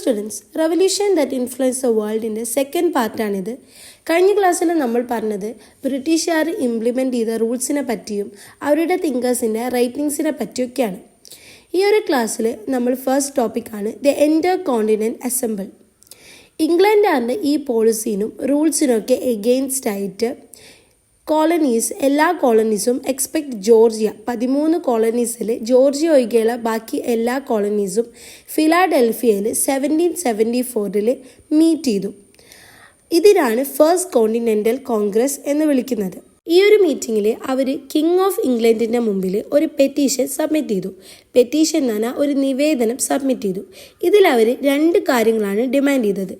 Students, revolution that influence the വേൾഡിൻ്റെ second പാർട്ടാണിത്. കഴിഞ്ഞ ക്ലാസ്സിൽ നമ്മൾ പറഞ്ഞത് ബ്രിട്ടീഷുകാർ ഇംപ്ലിമെൻ്റ് ചെയ്ത റൂൾസിനെ പറ്റിയും അവരുടെ തിങ്കേഴ്സിൻ്റെ റൈറ്റിങ്സിനെ പറ്റിയൊക്കെയാണ്. ഈ ഒരു ക്ലാസ്സിൽ നമ്മൾ ഫസ്റ്റ് ടോപ്പിക്കാണ് ദ എൻ്റർ കോണ്ടിനെൻ്റ് അസംബിൾ. ഇംഗ്ലണ്ടാറിൻ്റെ ഈ പോളിസീനും റൂൾസിനൊക്കെ എഗെയിൻസ്റ്റ് ആയിട്ട് എല്ലാ കോളനീസും എക്സ്പെക്ട് ജോർജിയ 13 കോളനീസിൽ ജോർജിയ ഒഴികെയുള്ള ബാക്കി എല്ലാ കോളനീസും ഫിലാഡൽഫിയയിൽ 1774 മീറ്റ് ചെയ്തു. ഇതിനാണ് ഫസ്റ്റ് കോണ്ടിനെൻ്റൽ കോൺഗ്രസ് എന്ന് വിളിക്കുന്നത്. ഈ ഒരു മീറ്റിങ്ങിൽ അവർ കിങ് ഓഫ് ഇംഗ്ലണ്ടിൻ്റെ മുമ്പിൽ ഒരു പെറ്റീഷൻ സബ്മിറ്റ് ചെയ്തു. പെറ്റീഷൻ എന്ന് പറഞ്ഞാൽ ഒരു നിവേദനം സബ്മിറ്റ് ചെയ്തു. ഇതിൽ അവർ 2 കാര്യങ്ങളാണ് ഡിമാൻഡ് ചെയ്തത്.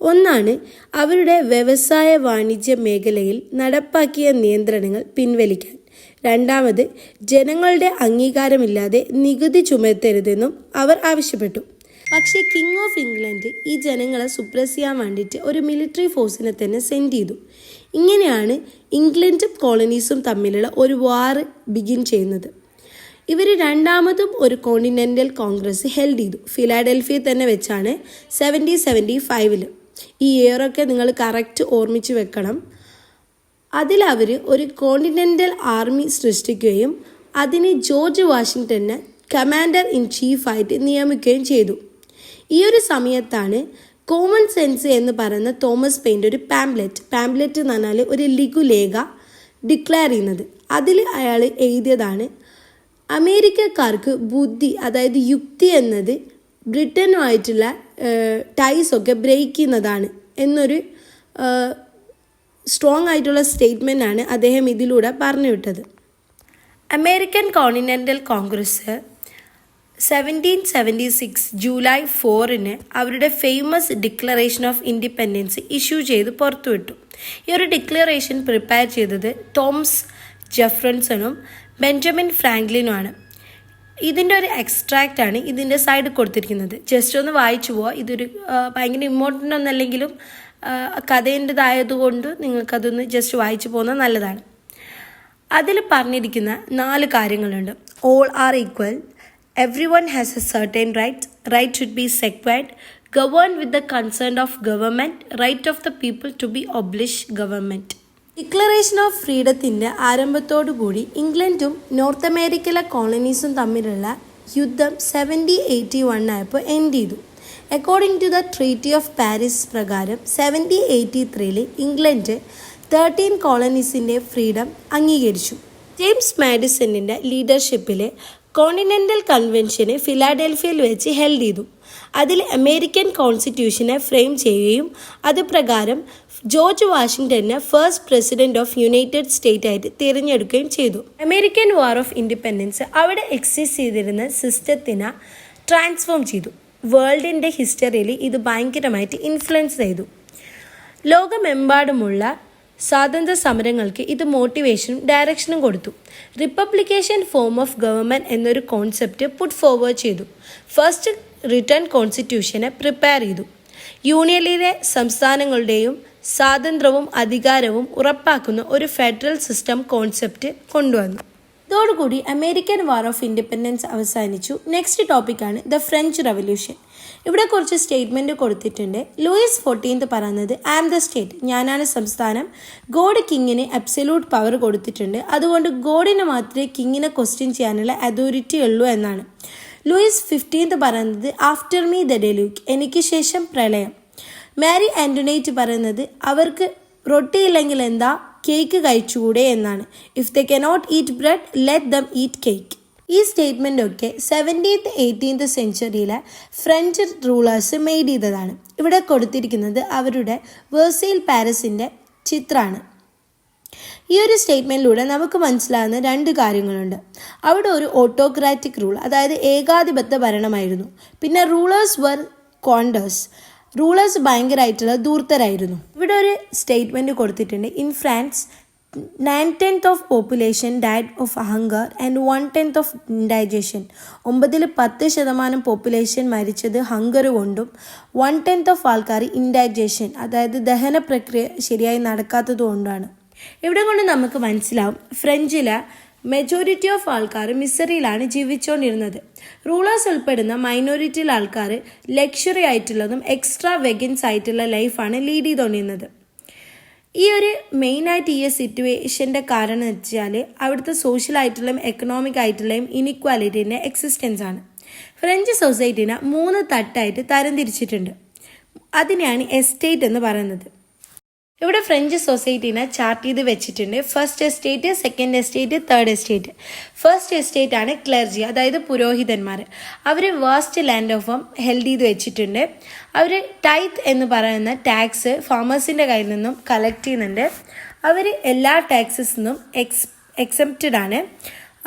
ഒന്നാണ് അവരുടെ വ്യവസായ വാണിജ്യ മേഖലയിൽ നടപ്പാക്കിയ നിയന്ത്രണങ്ങൾ പിൻവലിക്കാൻ. രണ്ടാമത് ജനങ്ങളുടെ അംഗീകാരമില്ലാതെ നികുതി ചുമത്തരുതെന്നും അവർ ആവശ്യപ്പെട്ടു. പക്ഷേ കിങ് ഓഫ് ഇംഗ്ലണ്ട് ഈ ജനങ്ങളെ സുപ്രസ് ചെയ്യാൻ വേണ്ടിയിട്ട് ഒരു മിലിറ്ററി ഫോഴ്സിനെ തന്നെ സെൻഡ് ചെയ്തു. ഇങ്ങനെയാണ് ഇംഗ്ലണ്ടും കോളനീസും തമ്മിലുള്ള ഒരു വാർ ബിഗിൻ ചെയ്യുന്നത്. ഇവർ രണ്ടാമതും ഒരു കോണ്ടിനെൻ്റൽ കോൺഗ്രസ് ഹെൽഡ് ചെയ്തു. ഫിലാഡൽഫിയയിൽ തന്നെ വെച്ചാണ് 1775. ഈ ഇയറൊക്കെ നിങ്ങൾ കറക്റ്റ് ഓർമ്മിച്ച് വെക്കണം. അതിലവർ ഒരു കോണ്ടിനെൻ്റൽ ആർമി സൃഷ്ടിക്കുകയും അതിന് ജോർജ് വാഷിങ്ടനെ കമാൻഡർ ഇൻ ചീഫായിട്ട് നിയമിക്കുകയും ചെയ്തു. ഈ ഒരു സമയത്താണ് കോമൺ സെൻസ് എന്ന് പറയുന്ന തോമസ് പെയിൻ്റെ ഒരു പാംപ്ലെറ്റ് എന്ന് പറഞ്ഞാൽ ഒരു ലഘുലേഖ ഡിക്ലെയർ ചെയ്യുന്നത്. അതിൽ അയാൾ എഴുതിയതാണ് അമേരിക്കക്കാർക്ക് ബുദ്ധി, അതായത് യുക്തി എന്നത് ബ്രിട്ടനുമായിട്ടുള്ള ടൈസൊക്കെ ബ്രേക്ക് ചെയ്യുന്നതാണ് എന്നൊരു സ്ട്രോങ് ആയിട്ടുള്ള സ്റ്റേറ്റ്മെൻറ്റാണ് അദ്ദേഹം ഇതിലൂടെ പറഞ്ഞു വിട്ടത്. അമേരിക്കൻ കോണ്ടിനെൻ്റൽ കോൺഗ്രസ് 1776 ജൂലൈ 4 അവരുടെ famous declaration of independence issue ചെയ്ത് പുറത്തുവിട്ടു. ഈ ഒരു ഡിക്ലറേഷൻ പ്രിപ്പയർ ചെയ്തത് തോമസ് ജെഫർസണും ബെഞ്ചമിൻ ഫ്രാങ്ക്ലിനുമാണ്. ഇതിൻ്റെ ഒരു എക്സ്ട്രാക്റ്റാണ് ഇതിൻ്റെ സൈഡിൽ കൊടുത്തിരിക്കുന്നത്. ജസ്റ്റ് ഒന്ന് വായിച്ചു പോവാം. ഇതൊരു ഭയങ്കര ഇമ്പോർട്ടൻ്റ് ഒന്നല്ലെങ്കിലും കഥേൻ്റെതായതുകൊണ്ട് നിങ്ങൾക്കതൊന്ന് ജസ്റ്റ് വായിച്ചു പോകുന്നത് നല്ലതാണ്. അതിൽ പറഞ്ഞിരിക്കുന്ന 4 കാര്യങ്ങളുണ്ട്. All are equal, everyone has a certain right should be secured, governed with the consent of government, right of the people to be oblige government. Declaration of ഫ്രീഡത്തിൻ്റെ ആരംഭത്തോടുകൂടി ഇംഗ്ലണ്ടും നോർത്ത് അമേരിക്കയിലെ കോളനീസും തമ്മിലുള്ള യുദ്ധം 1781 ആയപ്പോൾ എൻഡ് ചെയ്തു. According to the treaty of Paris പ്രകാരം 1783 England 13 കോളനീസിൻ്റെ ഫ്രീഡം അംഗീകരിച്ചു. ജെയിംസ് മാഡിസണിൻ്റെ ലീഡർഷിപ്പിൽ കോണ്ടിനെൻ്റൽ കൺവെൻഷന് ഫിലാഡൽഫിയയിൽ വെച്ച് ഹെൽഡ് ചെയ്തു. അതിൽ അമേരിക്കൻ കോൺസ്റ്റിറ്റ്യൂഷനെ ഫ്രെയിം ചെയ്യുകയും അത് പ്രകാരം ജോർജ് വാഷിങ്ടനെ first president of United State ആയിട്ട് തിരഞ്ഞെടുക്കുകയും ചെയ്തു. അമേരിക്കൻ വാർ ഓഫ് ഇൻഡിപെൻഡൻസ് അവിടെ എക്സിസ്റ്റ് ചെയ്തിരുന്ന സിസ്റ്റത്തിനെ ട്രാൻസ്ഫോം ചെയ്തു. വേൾഡിൻ്റെ ഹിസ്റ്ററിയിൽ ഇത് ഭയങ്കരമായിട്ട് ഇൻഫ്ലുവൻസ് ചെയ്തു. ലോകമെമ്പാടുമുള്ള സ്വാതന്ത്ര്യ സമരങ്ങൾക്ക് ഇത് മോട്ടിവേഷനും ഡയറക്ഷനും കൊടുത്തു. റിപ്പബ്ലിക്കേഷൻ ഫോം ഓഫ് ഗവൺമെൻറ് എന്നൊരു കോൺസെപ്റ്റ് പുട്ട് ഫോർവേഡ് ചെയ്തു. ഫസ്റ്റ് റിട്ടേൺ കോൺസ്റ്റിറ്റ്യൂഷനെ പ്രിപ്പയർ ചെയ്തു. യൂണിയനിലെ സംസ്ഥാനങ്ങളുടെയും സ്വാതന്ത്ര്യവും അധികാരവും ഉറപ്പാക്കുന്ന ഒരു ഫെഡറൽ സിസ്റ്റം കോൺസെപ്റ്റ് കൊണ്ടുവന്നു. ഇതോടുകൂടി അമേരിക്കൻ വാർ ഓഫ് ഇൻഡിപെൻഡൻസ് അവസാനിച്ചു. നെക്സ്റ്റ് ടോപ്പിക്കാണ് ദ ഫ്രഞ്ച് റവല്യൂഷൻ. ഇവിടെ കുറച്ച് സ്റ്റേറ്റ്മെൻറ്റ് കൊടുത്തിട്ടുണ്ട്. ലൂയിസ് 14 പറയുന്നത് ഐ ആം ദ സ്റ്റേറ്റ്, ഞാനാണ് സംസ്ഥാനം. ഗോഡ് കിങ്ങിന് അബ്സല്യൂട്ട് പവർ കൊടുത്തിട്ടുണ്ട്. അതുകൊണ്ട് ഗോഡിന് മാത്രമേ കിങ്ങിനെ ക്വസ്റ്റ്യൻ ചെയ്യാനുള്ള അതോറിറ്റി ഉള്ളൂ എന്നാണ്. ലൂയിസ് 15 പറയുന്നത് ആഫ്റ്റർ മീ ദ ഡെലൂക്ക്, എനിക്ക് ശേഷം പ്രളയം. മാരി ആൻ്റണേറ്റ് പറയുന്നത് അവർക്ക് റൊട്ടിയില്ലെങ്കിൽ എന്താ, കേക്ക് കഴിച്ചുകൂടെ എന്നാണ്. If they cannot eat bread let them eat cake. ഈ സ്റ്റേറ്റ്മെൻറ്റൊക്കെ 17th 18th സെഞ്ച്വറിയിലെ ഫ്രഞ്ച് റൂളേഴ്സ് മെയ്ഡ് ചെയ്തതാണ്. ഇവിടെ കൊടുത്തിരിക്കുന്നത് അവരുടെ വേഴ്സൈൽ പാലസിൻ്റെ ചിത്രമാണ്. ഈ ഒരു സ്റ്റേറ്റ്മെൻറ്റിലൂടെ നമുക്ക് മനസ്സിലാകുന്ന 2 കാര്യങ്ങളുണ്ട്. അവിടെ ഒരു ഓട്ടോക്രാറ്റിക് റൂൾ, അതായത് ഏകാധിപത്യ ഭരണമായിരുന്നു. പിന്നെ റൂളേഴ്സ് വർ കോണ്ടേഴ്സ്, റൂളേഴ്സ് ഭയങ്കരമായിട്ടുള്ള ധൂർത്തരായിരുന്നു. ഇവിടെ ഒരു സ്റ്റേറ്റ്മെൻറ്റ് കൊടുത്തിട്ടുണ്ട്. In France 9/10 of population died of hunger and 1/10 of indigestion. 9-10% population മരിച്ചത് ഹങ്കർ കൊണ്ടും 1/10 ഓഫ് ആൾക്കാർ ഇൻഡൈജഷൻ, അതായത് ദഹന പ്രക്രിയ ശരിയായി നടക്കാത്തത് കൊണ്ടാണ്. ഇവിടെ കൊണ്ട് നമുക്ക് മനസ്സിലാവും ഫ്രഞ്ചിലെ മെജോറിറ്റി ഓഫ് ആൾക്കാർ മിസറിയിലാണ് ജീവിച്ചുകൊണ്ടിരുന്നത്. റൂളേഴ്സ് ഉൾപ്പെടുന്ന മൈനോറിറ്റിയിലെ ആൾക്കാർ ലക്ഷറി ആയിട്ടുള്ളതും എക്സ്ട്രാ വെഗൻസ് ആയിട്ടുള്ള ലൈഫാണ് ലീഡ് ചെയ്തുകൊണ്ടിരുന്നത്. ഈ ഒരു മെയിനായിട്ട് ഈ സിറ്റുവേഷൻ്റെ കാരണം എന്ന് വെച്ചാൽ അവിടുത്തെ സോഷ്യൽ ആയിട്ടുള്ളതും എക്കണോമിക് ആയിട്ടുള്ളതും ഇനിക്വാലിറ്റീൻ്റെ എക്സിസ്റ്റൻസ് ആണ്. ഫ്രഞ്ച് സൊസൈറ്റീനെ 3 തട്ടായിട്ട് തരംതിരിച്ചിട്ടുണ്ട്. അതിനെയാണ് എസ്റ്റേറ്റ് എന്ന് പറയുന്നത്. ഇവിടെ ഫ്രഞ്ച് സൊസൈറ്റീനെ ചാർട്ട് ചെയ്ത് വെച്ചിട്ടുണ്ട്. First estate, second estate, third estate. First estate ആണ് ക്ലർജി, അതായത് പുരോഹിതന്മാർ. അവർ വാസ്റ്റ് ലാൻഡ് ഓഫ് ഹെൽഡ് ചെയ്ത് വെച്ചിട്ടുണ്ട്. അവർ ടൈത്ത് എന്ന് പറയുന്ന ടാക്സ് ഫാമേഴ്സിൻ്റെ കയ്യിൽ നിന്നും കളക്ട് ചെയ്യുന്നുണ്ട്. അവർ എല്ലാ ടാക്സസിൽ നിന്നും എക്സെപ്റ്റഡ് ആണ്.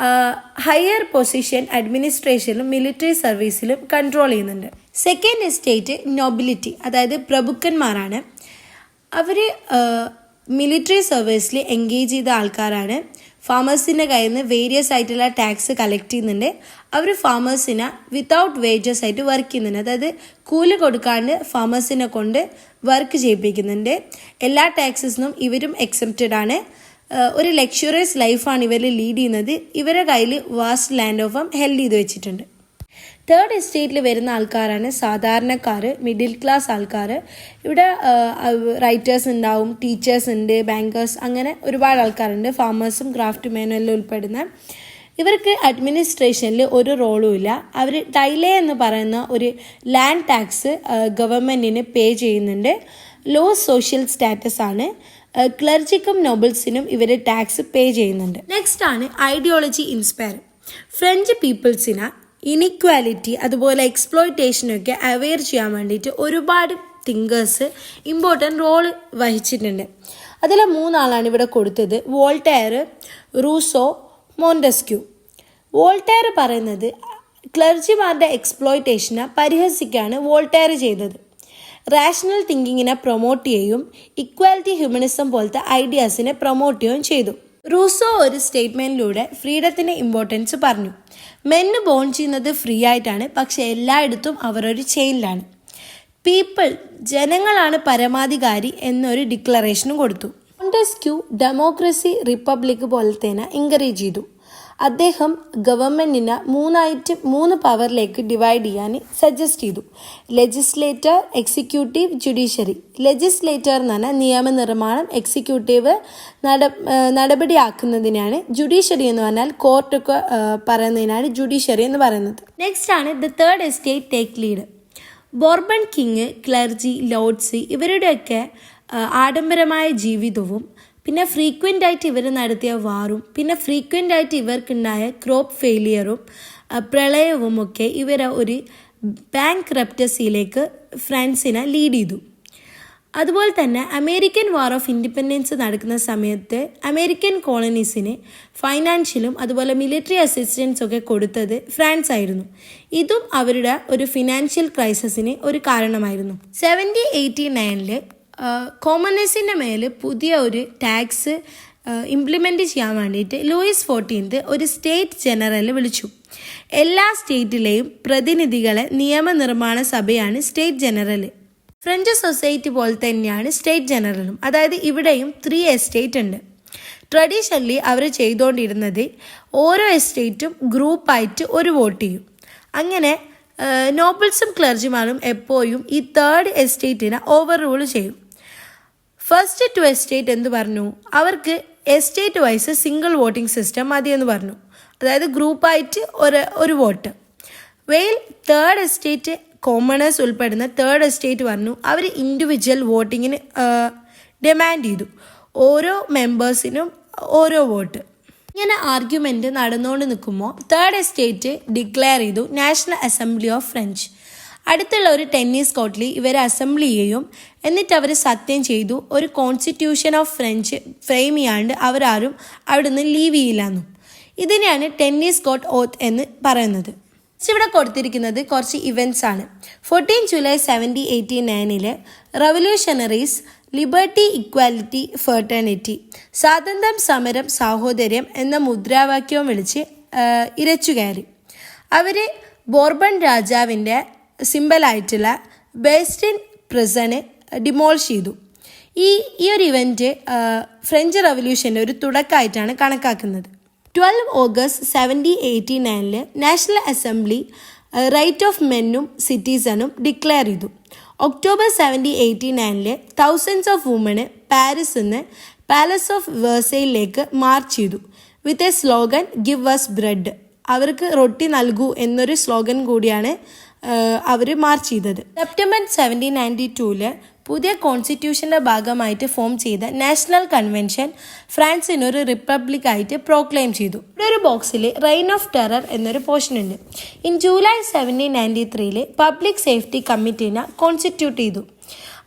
ഹയർ പൊസിഷൻ അഡ്മിനിസ്ട്രേഷനിലും മിലിറ്ററി സർവീസിലും കൺട്രോൾ ചെയ്യുന്നുണ്ട്. സെക്കൻഡ് എസ്റ്റേറ്റ് നൊബിലിറ്റി, അതായത് പ്രഭുക്കന്മാരാണ്. അവർ മിലിറ്ററി സർവീസിൽ എൻഗേജ് ചെയ്ത ആൾക്കാരാണ്. ഫാമേഴ്സിൻ്റെ കയ്യിൽ നിന്ന് വേരിയസ് ആയിട്ടുള്ള ടാക്സ് കളക്ട് ചെയ്യുന്നുണ്ട്. അവർ ഫാമേഴ്സിനെ വിത്തൗട്ട് വേജസ് ആയിട്ട് വർക്ക് ചെയ്യുന്നുണ്ട്, അതായത് കൂലി കൊടുക്കാണ്ട് ഫാമേഴ്സിനെ കൊണ്ട് വർക്ക് ചെയ്യിപ്പിക്കുന്നുണ്ട്. എല്ലാ ടാക്സസിനും ഇവരും എക്സെപ്റ്റഡ് ആണ്. ഒരു ലക്ഷറിയസ് ലൈഫാണ് ഇവർ ലീഡ് ചെയ്യുന്നത്. ഇവരുടെ കയ്യിൽ വാസ്റ്റ് ലാൻഡ് ഓഫ് ഹെൽഡ് ചെയ്ത് വെച്ചിട്ടുണ്ട്. തേർഡ് എസ്റ്റേറ്റിൽ വരുന്ന ആൾക്കാരാണ് സാധാരണക്കാർ, മിഡിൽ ക്ലാസ് ആൾക്കാർ. ഇവിടെ റൈറ്റേഴ്സ് ഉണ്ടാവും, ടീച്ചേഴ്സ് ഉണ്ട്, ബാങ്കേഴ്സ്, അങ്ങനെ ഒരുപാട് ആൾക്കാരുണ്ട്. ഫാമേഴ്സും ക്രാഫ്റ്റ് മാനും എല്ലാം ഉൾപ്പെടുന്ന. ഇവർക്ക് അഡ്മിനിസ്ട്രേഷനിൽ ഒരു റോളും ഇല്ല. അവർ ടൈലേ എന്ന് പറയുന്ന ഒരു ലാൻഡ് ടാക്സ് ഗവൺമെൻറ്റിന് പേ ചെയ്യുന്നുണ്ട്. ലോ സോഷ്യൽ സ്റ്റാറ്റസ് ആണ്. ക്ലർജിക്കും നോബിൾസിനും ഇവർ ടാക്സ് പേ ചെയ്യുന്നുണ്ട്. നെക്സ്റ്റ് ആണ് ഐഡിയോളജി ഇൻസ്പയർ. ഫ്രഞ്ച് പീപ്പിൾസിനെ ഇനിക്വാലിറ്റി അതുപോലെ എക്സ്പ്ലോയിറ്റേഷനൊക്കെ അവെയർ ചെയ്യാൻ വേണ്ടിയിട്ട് ഒരുപാട് തിങ്കേഴ്സ് ഇമ്പോർട്ടൻ്റ് റോൾ വഹിച്ചിട്ടുണ്ട്. അതിൽ 3 ആളാണ് ഇവിടെ കൊടുത്തത്: വോൾട്ടയർ, റൂസോ, മോണ്ടസ്ക്യൂ. വോൾട്ടയർ പറയുന്നത് ക്ലർജിമാരുടെ എക്സ്പ്ലോയിറ്റേഷനെ പരിഹസിക്കാണ് വോൾട്ടയർ ചെയ്തത്. റാഷണൽ തിങ്കിങ്ങിനെ പ്രൊമോട്ട് ചെയ്യും, ഇക്വാലിറ്റി, ഹ്യൂമനിസം പോലത്തെ ഐഡിയാസിനെ പ്രൊമോട്ട് ചെയ്യുകയും ചെയ്തു. റൂസോ ഒരു സ്റ്റേറ്റ്മെൻറ്റിലൂടെ ഫ്രീഡത്തിൻ്റെ ഇമ്പോർട്ടൻസ് പറഞ്ഞു. മെന്ന് ബോൺ ചെയ്യുന്നത് ഫ്രീ ആയിട്ടാണ്, പക്ഷെ എല്ലായിടത്തും അവരൊരു ചെയിനിലാണ്. പീപ്പിൾ, ജനങ്ങളാണ് പരമാധികാരി എന്നൊരു ഡിക്ലറേഷനും കൊടുത്തു. മോണ്ടസ്ക്യൂ ഡെമോക്രസി, റിപ്പബ്ലിക് പോലത്തേനെ എൻകറേജ് ചെയ്തു. അദ്ദേഹം ഗവൺമെൻറ്റിനെ 3 പവറിലേക്ക് ഡിവൈഡ് ചെയ്യാൻ സജസ്റ്റ് ചെയ്തു: ലെജിസ്ലേറ്റർ, എക്സിക്യൂട്ടീവ്, ജുഡീഷ്യറി. ലെജിസ്ലേറ്റർ എന്ന് പറഞ്ഞാൽ നിയമനിർമ്മാണം, എക്സിക്യൂട്ടീവ് നടപടിയാക്കുന്നതിനാണ്, ജുഡീഷ്യറി എന്ന് പറഞ്ഞാൽ കോർട്ടൊക്കെ പറയുന്നതിനാണ് ജുഡീഷ്യറി എന്ന് പറയുന്നത്. നെക്സ്റ്റ് ആണ് the third estate take lead. Bourbon king, clergy, Lord's ഇവരുടെയൊക്കെ ആഡംബരമായ ജീവിതവും പിന്നെ ഫ്രീക്വൻ്റ് ആയിട്ട് ഇവർ നടത്തിയ വാറും പിന്നെ ഫ്രീക്വൻ്റ് ആയിട്ട് ഇവർക്കുണ്ടായ ക്രോപ്പ് ഫെയിലിയറും പ്രളയവും ഒക്കെ ഇവരെ ഒരു ബാങ്ക്രപ്റ്റസിയിലേക്ക് ഫ്രാൻസിനെ ലീഡ് ചെയ്തു. അതുപോലെ തന്നെ അമേരിക്കൻ വാർ ഓഫ് ഇൻഡിപെൻഡൻസ് നടക്കുന്ന സമയത്ത് അമേരിക്കൻ കോളനീസിന് ഫൈനാൻഷ്യലും അതുപോലെ മിലിറ്ററി അസിസ്റ്റൻസ് ഒക്കെ കൊടുത്തത് ഫ്രാൻസ് ആയിരുന്നു. ഇതും അവരുടെ ഒരു ഫിനാൻഷ്യൽ ക്രൈസിസിന് ഒരു കാരണമായിരുന്നു. 1789 കോമണേഴ്സിൻ്റെ മേൽ പുതിയ ഒരു ടാക്സ് ഇംപ്ലിമെൻ്റ് ചെയ്യാൻ വേണ്ടിയിട്ട് ലൂയിസ് 14 ഒരു സ്റ്റേറ്റ് ജനറൽ വിളിച്ചു. എല്ലാ സ്റ്റേറ്റിലെയും പ്രതിനിധികളെ നിയമനിർമ്മാണ സഭയാണ് സ്റ്റേറ്റ് ജനറൽ. ഫ്രഞ്ച് സൊസൈറ്റി പോലെ തന്നെയാണ് സ്റ്റേറ്റ് ജനറലും. അതായത് ഇവിടെയും 3 എസ്റ്റേറ്റ് ഉണ്ട്. ട്രഡീഷണലി അവർ ചെയ്തുകൊണ്ടിരുന്നത് ഓരോ എസ്റ്റേറ്റും ഗ്രൂപ്പായിട്ട് ഒരു വോട്ട് ചെയ്യും. അങ്ങനെ നോബിൾസും ക്ലർജിമാരും എപ്പോഴും ഈ തേർഡ് എസ്റ്റേറ്റിനെ ഓവർ റൂൾ ചെയ്യും. ഫസ്റ്റ് 2 എസ്റ്റേറ്റ് എന്ത് പറഞ്ഞു? അവർക്ക് estate wise single voting system മതിയെന്ന് പറഞ്ഞു. അതായത് ഗ്രൂപ്പായിട്ട് ഒരു vote. While third estate commoners ഉൾപ്പെടുന്ന തേർഡ് എസ്റ്റേറ്റ് പറഞ്ഞു അവർ ഇൻഡിവിജ്വൽ വോട്ടിങ്ങിന് ഡിമാൻഡ് ചെയ്തു. ഓരോ മെമ്പേഴ്സിനും ഓരോ വോട്ട്. ഇങ്ങനെ ആർഗ്യുമെൻറ്റ് നടന്നുകൊണ്ട് നിൽക്കുമ്പോൾ തേർഡ് എസ്റ്റേറ്റ് ഡിക്ലെയർ ചെയ്തു നാഷണൽ അസംബ്ലി ഓഫ് ഫ്രഞ്ച്. അടുത്തുള്ള ഒരു ടെന്നീസ് കോർട്ടിൽ ഇവരെ അസംബ്ലി ചെയ്യും. എന്നിട്ട് അവർ സത്യം ചെയ്തു ഒരു കോൺസ്റ്റിറ്റ്യൂഷൻ ഓഫ് ഫ്രഞ്ച് ഫ്രെയിം ചെയ്യാണ്ട് അവരാരും അവിടെ നിന്ന് ലീവ് ചെയ്യില്ലെന്നും. ഇതിനെയാണ് ടെന്നീസ് കോർട്ട് ഓത്ത് എന്ന് പറയുന്നത്. ഇവിടെ കൊടുത്തിരിക്കുന്നത് കുറച്ച് ഇവൻറ്റ്സ് ആണ്. 14 July 1789 revolutionaries liberty, equality, fraternity, സ്വാതന്ത്ര്യം, സമരം, സാഹോദര്യം എന്ന മുദ്രാവാക്യവും വിളിച്ച് ഇരച്ചുകയറി. അവർ ബോർബൺ രാജാവിൻ്റെ സിംബലായിട്ടുള്ള ബേസ്റ്റിൻ പ്രിസണ് ഡിമോളിഷ് ചെയ്തു. ഈ ഒരു ഇവൻറ്റ് ഫ്രഞ്ച് റവല്യൂഷൻ്റെ ഒരു തുടക്കമായിട്ടാണ് കണക്കാക്കുന്നത്. 12 August 1789 national assembly right of മെന്നും സിറ്റിസണും ഡിക്ലെയർ ചെയ്തു. ഒക്ടോബർ 1789 തൗസൻഡ്സ് ഓഫ് വുമന് പാരീസിൽ നിന്ന് പാലസ് ഓഫ് വേഴ്സൈലിലേക്ക് മാർച്ച് ചെയ്തു with a slogan give us bread. അവർക്ക് റൊട്ടി നൽകൂ എന്നൊരു സ്ലോഗൻ കൂടിയാണ് അവർ മാർച്ച് ചെയ്തത്. സെപ്റ്റംബർ 1792 പുതിയ കോൺസ്റ്റിറ്റ്യൂഷൻ്റെ ഭാഗമായിട്ട് ഫോം ചെയ്ത നാഷണൽ കൺവെൻഷൻ ഫ്രാൻസിനൊരു റിപ്പബ്ലിക് ആയിട്ട് പ്രോക്ലെയിം ചെയ്തു. ഇവിടെ ഒരു ബോക്സിൽ റെയിൻ ഓഫ് ടെറർ എന്നൊരു പോർഷൻ ഉണ്ട്. ഇൻ ജൂലൈ 1793 പബ്ലിക് സേഫ്റ്റി കമ്മിറ്റീനെ കോൺസ്റ്റിറ്റ്യൂട്ട് ചെയ്തു.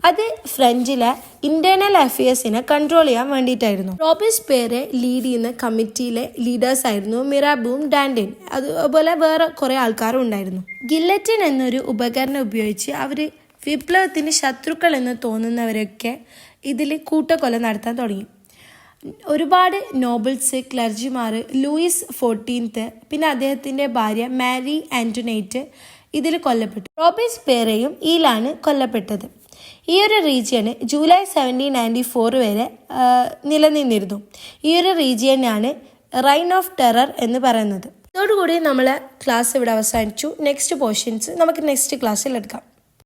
അത് ഫ്രഞ്ചിലെ ഇന്റേണൽ അഫയേഴ്സിനെ കൺട്രോൾ ചെയ്യാൻ വേണ്ടിയിട്ടായിരുന്നു. റോബേസ്പിയറെ ലീഡ് ചെയ്യുന്ന കമ്മിറ്റിയിലെ ലീഡേഴ്സ് ആയിരുന്നു മിറാബും ഡാൻഡിൻ. അതുപോലെ വേറെ കുറേ ആൾക്കാരും ഉണ്ടായിരുന്നു. ഗില്ലറ്റിൻ എന്നൊരു ഉപകരണം ഉപയോഗിച്ച് അവർ വിപ്ലവത്തിന് ശത്രുക്കൾ എന്ന് തോന്നുന്നവരൊക്കെ ഇതിൽ കൂട്ടക്കൊല നടത്താൻ തുടങ്ങി. ഒരുപാട് നോബിൾസ്, ക്ലർജിമാർ, ലൂയിസ് 14 പിന്നെ അദ്ദേഹത്തിൻ്റെ ഭാര്യ മാരി ആന്റോനേറ്റ് ഇതിൽ കൊല്ലപ്പെട്ടു. റോബേസ്പിയറെയും ഇതിലാണ് കൊല്ലപ്പെട്ടത്. ഈ ഒരു റീജിയന് ജൂലൈ 1794 വരെ നിലനിന്നിരുന്നു. ഈ ഒരു റീജിയനാണ് റൈൻ ഓഫ് ടെറർ എന്ന് പറയുന്നത്. ഇതോടുകൂടി നമ്മളെ ക്ലാസ് ഇവിടെ അവസാനിച്ചു. നെക്സ്റ്റ് പോർഷൻസ് നമുക്ക് നെക്സ്റ്റ് ക്ലാസ്സിൽ എടുക്കാം.